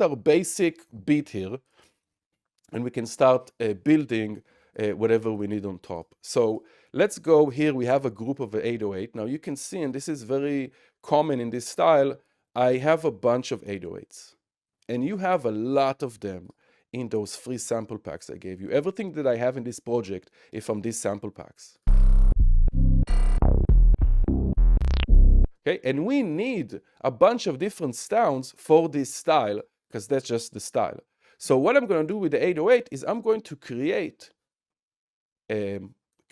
our basic beat here, and we can start building whatever we need on top. So let's go here. We have a group of 808. Now you can see, and this is very common in this style, I have a bunch of 808s. And you have a lot of them in those free sample packs I gave you. Everything that I have in this project is from these sample packs. Okay, and we need a bunch of different sounds for this style, because that's just the style. So what I'm going to do with the 808 is I'm going to create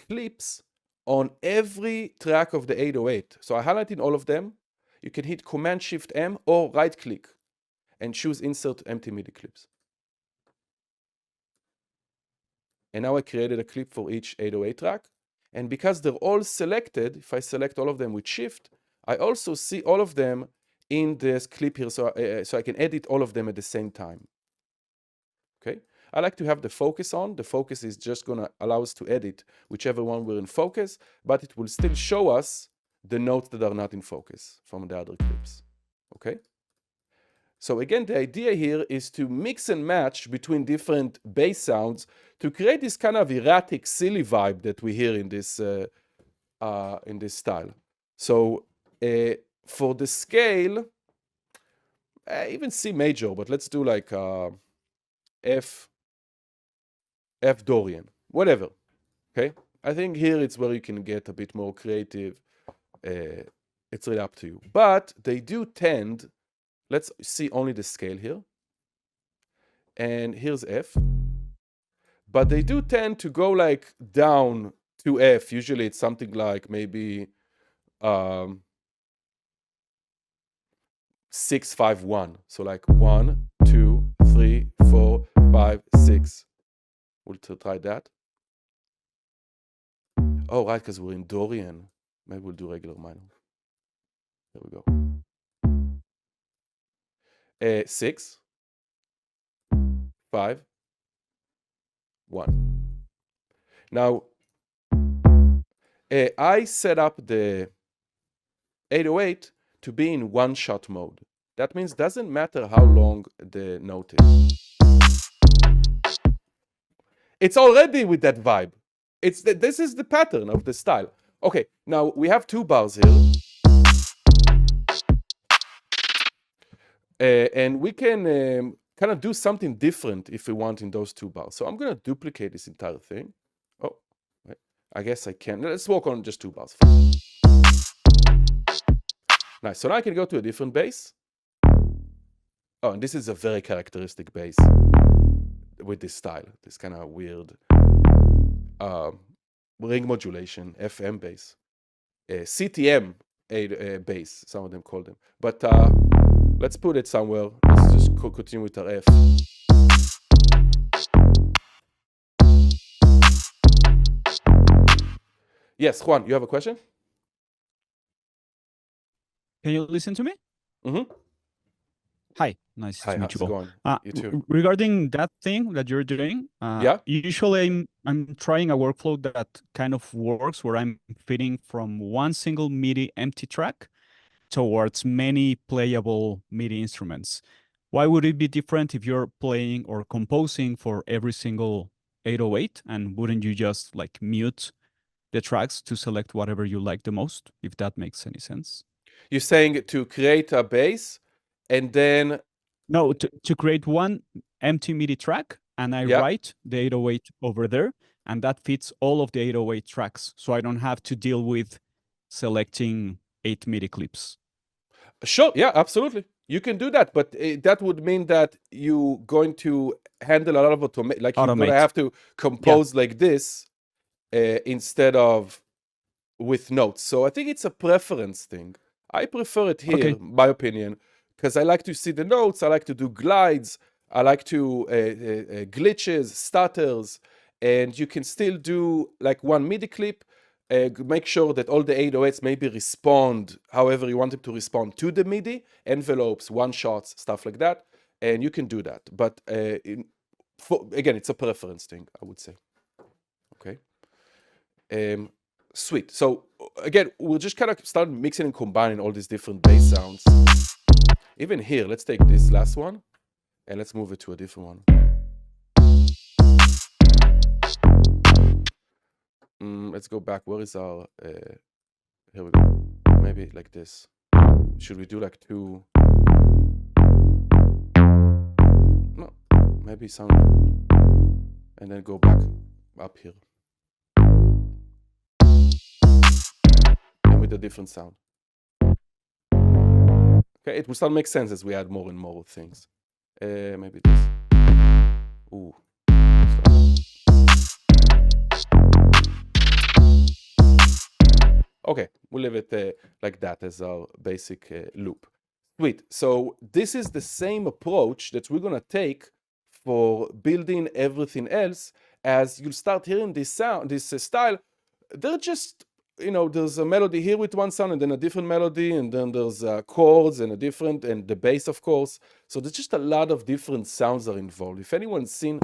clips on every track of the 808. So I highlighted all of them. You can hit Command-Shift-M or right-click and choose Insert Empty MIDI Clips. And now I created a clip for each 808 track. And because they're all selected, if I select all of them with Shift, I also see all of them in this clip here, so I can edit all of them at the same time. Okay, I like to have the focus on. The focus is just going to allow us to edit whichever one we're in focus, but it will still show us the notes that are not in focus from the other clips. Okay, so again, the idea here is to mix and match between different bass sounds to create this kind of erratic, silly vibe that we hear in this style. So for the scale, even C major, but let's do like F Dorian, whatever. Okay, I think here it's where you can get a bit more creative. It's really up to you. But they do tend, let's see only the scale here. And here's F. But they do tend to go like down to F. Usually it's something like maybe 6, 5, 1. So like 1, 2, 3, 4, 5, 6. We'll try that. Oh, right, because we're in Dorian. Maybe we'll do regular minor. There we go. 6, 5, 1. Now, I set up the 808 to be in one-shot mode. That means it doesn't matter how long the note is. It's already with that vibe. This is the pattern of the style. Okay, now we have 2 bars here. And we can kind of do something different if we want in those 2 bars. So I'm going to duplicate this entire thing. Oh, wait. I guess I can. Let's work on just 2 bars first. Nice. So now I can go to a different bass. Oh, and this is a very characteristic bass with this style. This kind of weird ring modulation, FM bass. CTM bass, some of them call them. But let's put it somewhere. Let's just continue with our F. Yes, Juan, you have a question? Can you listen to me? Mm-hmm. Hi, nice to meet you both. You too. Regarding that thing that you're doing, usually I'm trying a workflow that kind of works where I'm fitting from one single MIDI empty track towards many playable MIDI instruments. Why would it be different if you're playing or composing for every single 808? And wouldn't you just like mute the tracks to select whatever you like the most, if that makes any sense? You're saying to create a bass and then... No, to create one empty MIDI track, and I write the 808 over there, and that fits all of the 808 tracks, so I don't have to deal with selecting 8 MIDI clips. Sure, yeah, absolutely. You can do that, but that would mean that you're going to handle a lot of automation. Like you're going to have to compose like this instead of with notes. So I think it's a preference thing. I prefer it here, my opinion, because I like to see the notes. I like to do glides. I like to glitches, stutters, and you can still do like one MIDI clip. Make sure that all the 808s maybe respond however you want them to respond to the MIDI, envelopes, one-shots, stuff like that, and you can do that. But again, it's a preference thing, I would say. Okay. Sweet. So again, we'll just kind of start mixing and combining all these different bass sounds. Even here, let's take this last one. And let's move it to a different one. Let's go back. Where is our... here we go. Maybe like this. Should we do like 2? No, maybe some... And then go back up here. And with a different sound. Okay, it will start to make sense as we add more and more things. Maybe this. Ooh. Okay, we'll leave it like that as our basic loop. Sweet. So this is the same approach that we're gonna take for building everything else. As you'll start hearing this sound, this style, they're just, you know, there's a melody here with one sound and then a different melody, and then there's chords and a different, and the bass, of course. So there's just a lot of different sounds are involved. If anyone's seen,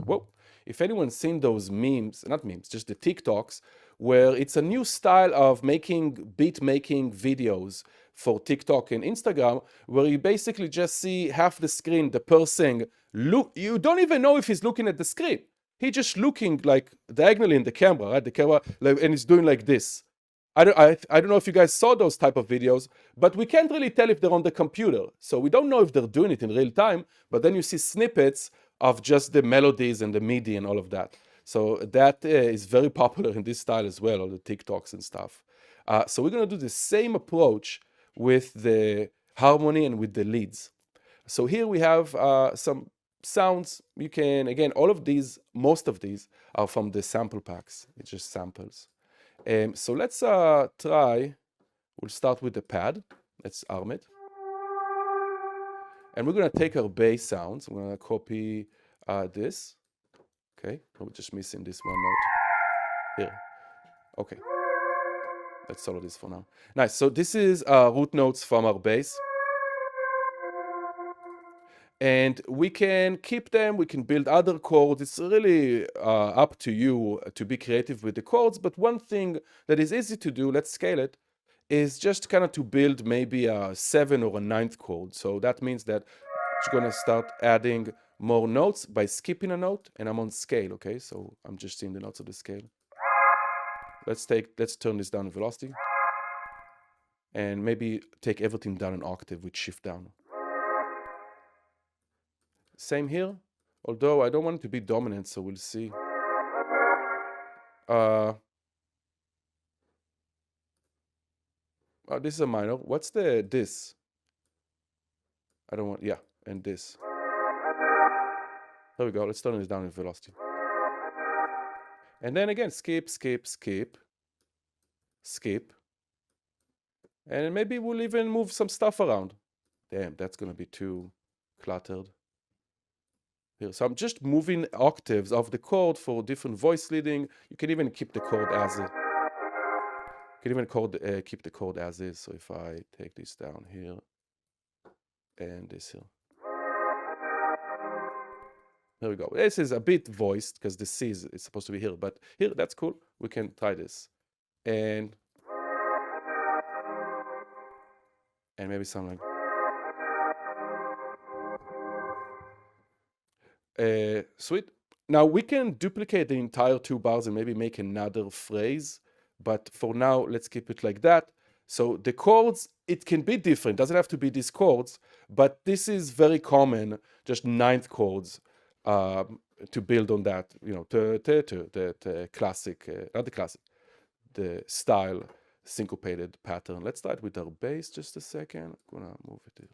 if anyone's seen those memes, not memes, just the TikToks, where it's a new style of beat making videos for TikTok and Instagram, where you basically just see half the screen, the person you don't even know if he's looking at the screen. He's just looking like diagonally in the camera, right? The camera, like, and he's doing like this. I don't know if you guys saw those type of videos, but we can't really tell if they're on the computer. So we don't know if they're doing it in real time, but then you see snippets of just the melodies and the MIDI and all of that. So that is very popular in this style as well, all the TikToks and stuff. So we're gonna do the same approach with the harmony and with the leads. So here we have some sounds. You can, again, all of these, most of these are from the sample packs. It's just samples. So let's try, we'll start with the pad. Let's arm it. And we're gonna take our bass sounds. I'm gonna copy this. Okay, we're just missing this one note here. Okay, let's solo this for now. Nice, so this is root notes from our bass. And we can keep them, we can build other chords. It's really up to you to be creative with the chords. But one thing that is easy to do, let's scale it, is just kind of to build maybe a 7th or a 9th chord. So that means that you're gonna start adding more notes by skipping a note, and I'm on scale, okay? So I'm just seeing the notes of the scale. Let's turn this down in velocity. And maybe take everything down an octave with shift down. Same here, although I don't want it to be dominant, so we'll see. This is a minor. What's this? I don't want, yeah, and this. There we go, let's turn this down in velocity. And then again, skip, skip, skip, skip. And maybe we'll even move some stuff around. Damn, that's gonna be too cluttered. Here. So I'm just moving octaves of the chord for different voice leading. You can even keep the chord as is. You can even keep the chord as is. So if I take this down here and this here. There we go. This is a bit voiced because the C is supposed to be here, but here, that's cool. We can try this. And maybe something like sweet. Now we can duplicate the entire 2 bars and maybe make another phrase, but for now let's keep it like that. So the chords, it can be different, doesn't have to be these chords, but this is very common, just 9th chords to build on that, you know, the classic, not the classic, the style syncopated pattern. Let's start with our bass just a second. I'm gonna move it here.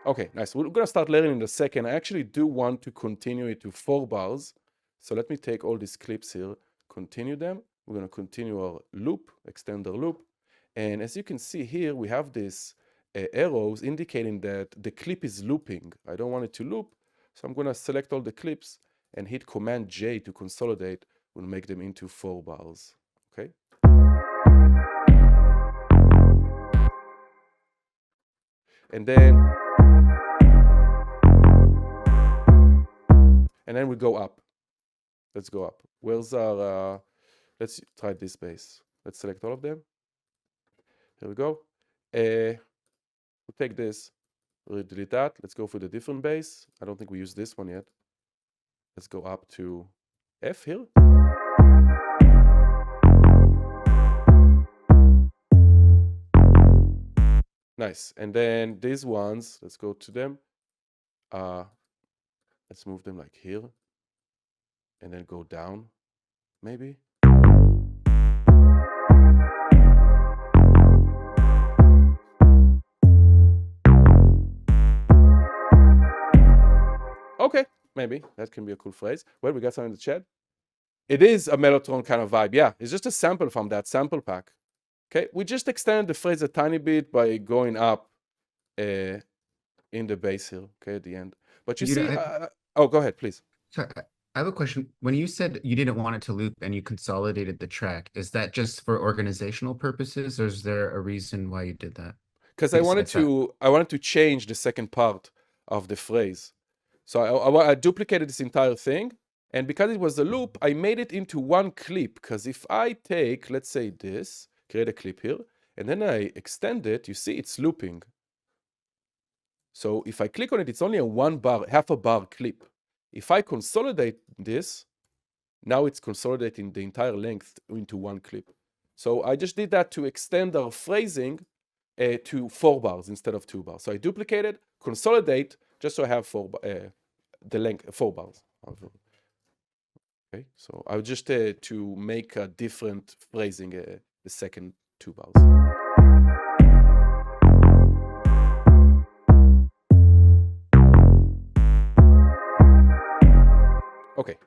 Okay, nice. We're gonna start learning in a second. I actually do want to continue it to 4 bars. So let me take all these clips here, continue them. We're gonna continue our loop, extend our loop. And as you can see here, we have these arrows indicating that the clip is looping. I don't want it to loop. So I'm gonna select all the clips and hit Command J to consolidate. We'll make them into 4 bars, okay? And then we go up. Let's go up. Where's our Let's try this bass. Let's select all of them. Here we go. We'll take this, we'll delete that. Let's go for the different bass. I don't think we used this one yet. Let's go up to F here. Nice. And then these ones, let's go to them. Let's move them like here. And then go down, maybe. Okay, maybe. That can be a cool phrase. Well, we got some in the chat. It is a mellotron kind of vibe. Yeah, it's just a sample from that sample pack. Okay, we just extended the phrase a tiny bit by going up in the bass here, okay, at the end. But you see, oh, go ahead, please. Sorry, I have a question. When you said you didn't want it to loop and you consolidated the track, is that just for organizational purposes, or is there a reason why you did that? Because I wanted to change the second part of the phrase. So I duplicated this entire thing, and because it was a loop, I made it into one clip. Because if I take, let's say this, create a clip here, and then I extend it, you see it's looping. So if I click on it, it's only a half a bar clip. If I consolidate this, now it's consolidating the entire length into one clip. So I just did that to extend our phrasing to 4 bars instead of 2 bars. So I duplicated, consolidate, just so I have the length 4 bars. Okay, so I just to make a different phrasing the second 2 bars. Okay,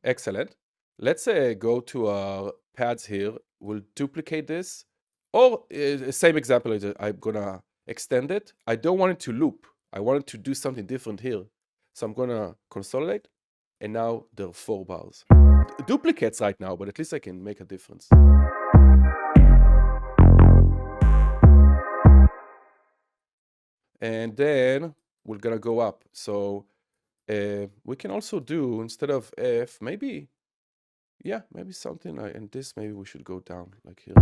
excellent. Let's go to our pads here. We'll duplicate this. Or same example, I'm gonna extend it. I don't want it to loop. I want it to do something different here. So I'm gonna consolidate, and now there are 4 bars. Duplicates right now, but at least I can make a difference. And then we're gonna go up. So we can also do, instead of F, maybe, yeah, maybe something like, and this, maybe we should go down, like here.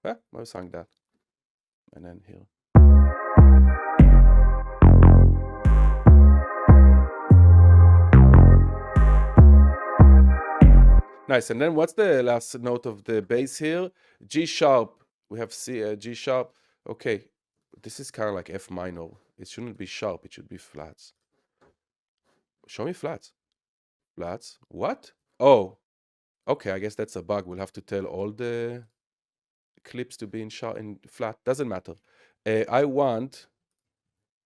Yeah, I sang that. And then here. Nice. And then what's the last note of the bass here? G sharp. We have G sharp. Okay, this is kind of like F minor. It shouldn't be sharp. It should be flats. Show me flats. Flats. What? Oh, okay. I guess that's a bug. We'll have to tell all the clips to be in sharp and flat. Doesn't matter. I want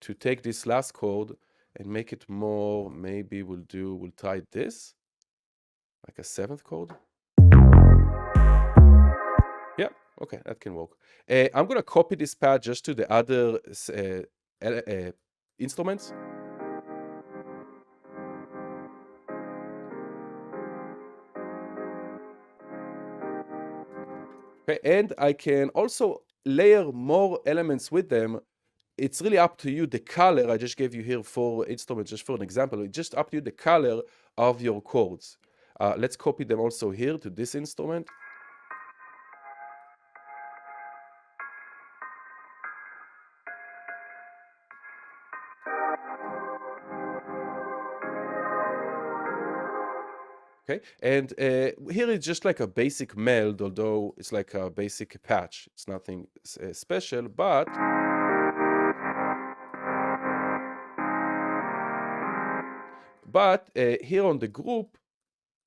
to take this last chord and make it more. Maybe we'll try this, like a 7th chord. Yeah. Okay, that can work. I'm gonna copy this pad just to the other instruments. Okay, and I can also layer more elements with them. It's really up to you. The color I just gave you here for instruments, just for an example, it's just up to you the color of your chords. Let's copy them also here to this instrument. Okay, and here it's just like a basic meld, although it's like a basic patch. It's nothing special, but here on the group,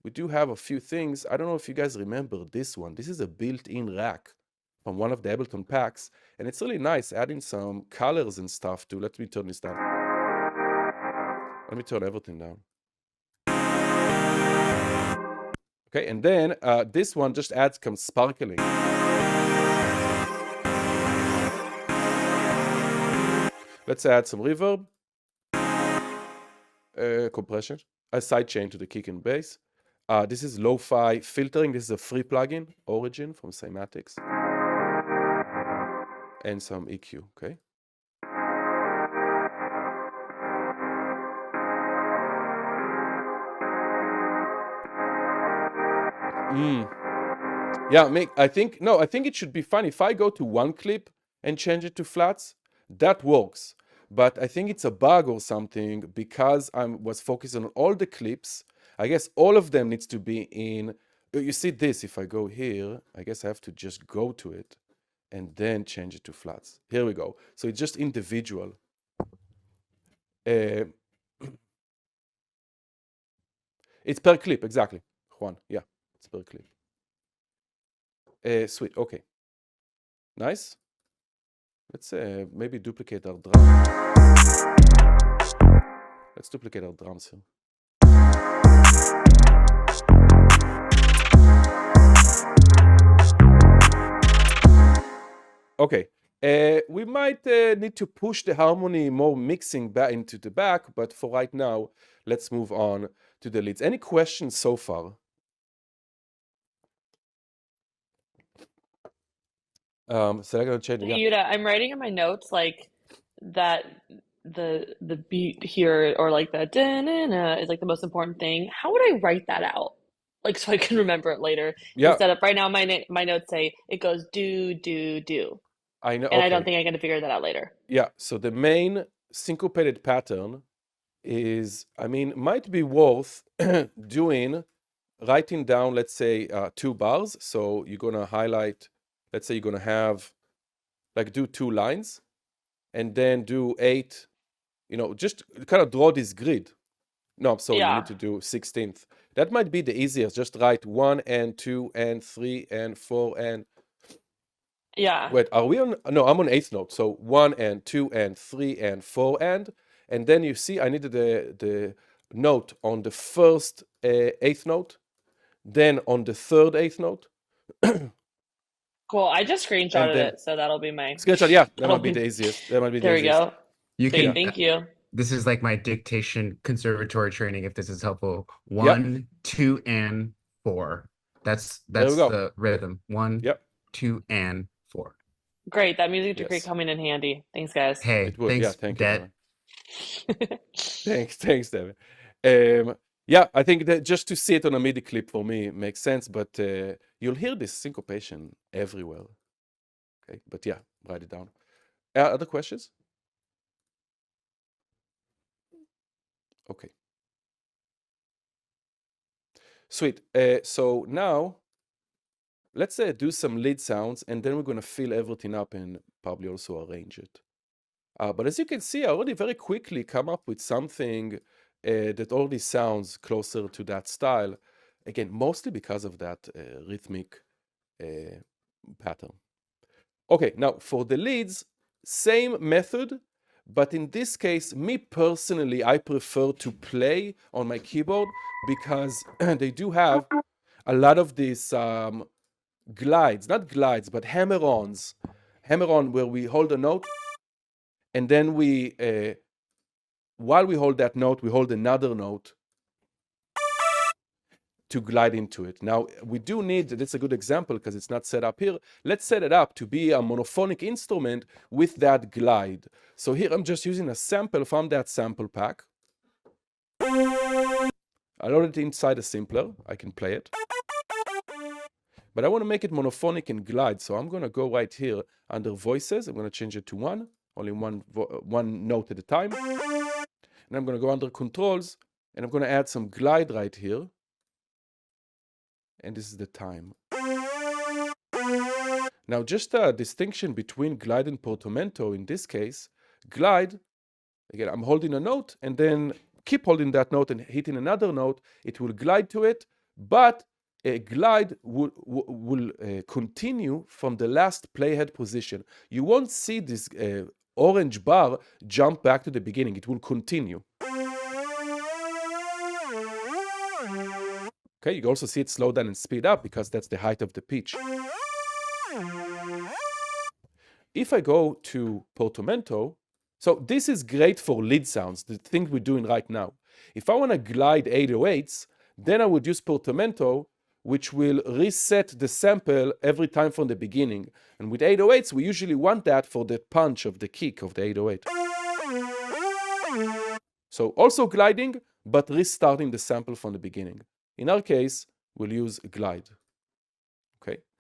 we do have a few things. I don't know if you guys remember this one. This is a built-in rack from one of the Ableton packs, and it's really nice, adding some colors and stuff too. Let me turn this down. Let me turn everything down. Okay, and then this one just adds some sparkling. Let's add some reverb, compression, a sidechain to the kick and bass. This is lo-fi filtering. This is a free plugin, Origin from Cymatics. And some EQ, okay? Yeah, I think it should be fine. If I go to one clip and change it to flats, that works. But I think it's a bug or something because I was focused on all the clips. I guess all of them needs to be in. You see this, if I go here, I guess I have to just go to it and then change it to flats. Here we go. So it's just individual. It's per clip, exactly. Juan, yeah, it's per clip. Sweet, okay. Nice. Let's maybe duplicate our drum. Let's duplicate our drums here. Okay. We might need to push the harmony more mixing back into the back, but for right now, let's move on to the leads. Any questions so far? So I'm gonna change. Yeah. Yuda, I'm writing in my notes like that the beat here or like the da-na-na is like the most important thing. How would I write that out? Like so I can remember it later. Yeah. Instead of right now my notes say it goes do do do. I know. And okay. I don't think I'm gonna figure that out later. Yeah. So the main syncopated pattern is, I mean, might be worth writing down, let's say 2 bars. So you're gonna highlight, let's say you're gonna have like do 2 lines and then do 8, just kind of draw this grid. No, so you need to do 16th. That might be the easiest. Just write 1 and 2 and 3 and 4 and wait, are we on? No, I'm on 8th note. So 1 and 2 and 3 and 4 and then you see I needed the note on the first 8th note, then on the third 8th note. Cool. I just screenshotted it, so that'll be my screenshot. Yeah, that might be the easiest. That might be the easiest. There we go. You can. Thank you. This is like my dictation conservatory training. If this is helpful, 1, 2, and 4. That's the rhythm. 1, 2, and 4. Great. That music degree coming in handy. Thanks, guys. Hey, thanks, Dad. Thanks, Devin. Yeah, I think that just to see it on a MIDI clip for me makes sense, but you'll hear this syncopation everywhere. Okay, but yeah, write it down. Other questions? Okay. Sweet. So now let's do some lead sounds, and then we're going to fill everything up and probably also arrange it. But as you can see, I already very quickly come up with something that already sounds closer to that style. Again, mostly because of that rhythmic pattern. Okay, now for the leads, same method, but in this case, me personally, I prefer to play on my keyboard because they do have a lot of these glides, not glides, but hammer-ons. Hammer-on where we hold a note and then we, while we hold that note, we hold another note to glide into it. Now, we do need, that's a good example because it's not set up here. Let's set it up to be a monophonic instrument with that glide. So here I'm just using a sample from that sample pack. I loaded it inside a simpler. I can play it. But I want to make it monophonic and glide. So I'm going to go right here under voices. I'm going to change it to 1, only one note at a time. And I'm going to go under controls and I'm going to add some glide right here. And this is the time. Now, just a distinction between glide and portamento. In this case, glide, again, I'm holding a note and then keep holding that note and hitting another note. It will glide to it, but a glide will continue from the last playhead position. You won't see this orange bar jump back to the beginning. It will continue. Okay, you also see it slow down and speed up because that's the height of the pitch. If I go to portamento, so this is great for lead sounds, the thing we're doing right now. If I want to glide 808s, then I would use portamento, which will reset the sample every time from the beginning. And with 808s, we usually want that for the punch of the kick of the 808. So also gliding, but restarting the sample from the beginning. In our case, we'll use glide.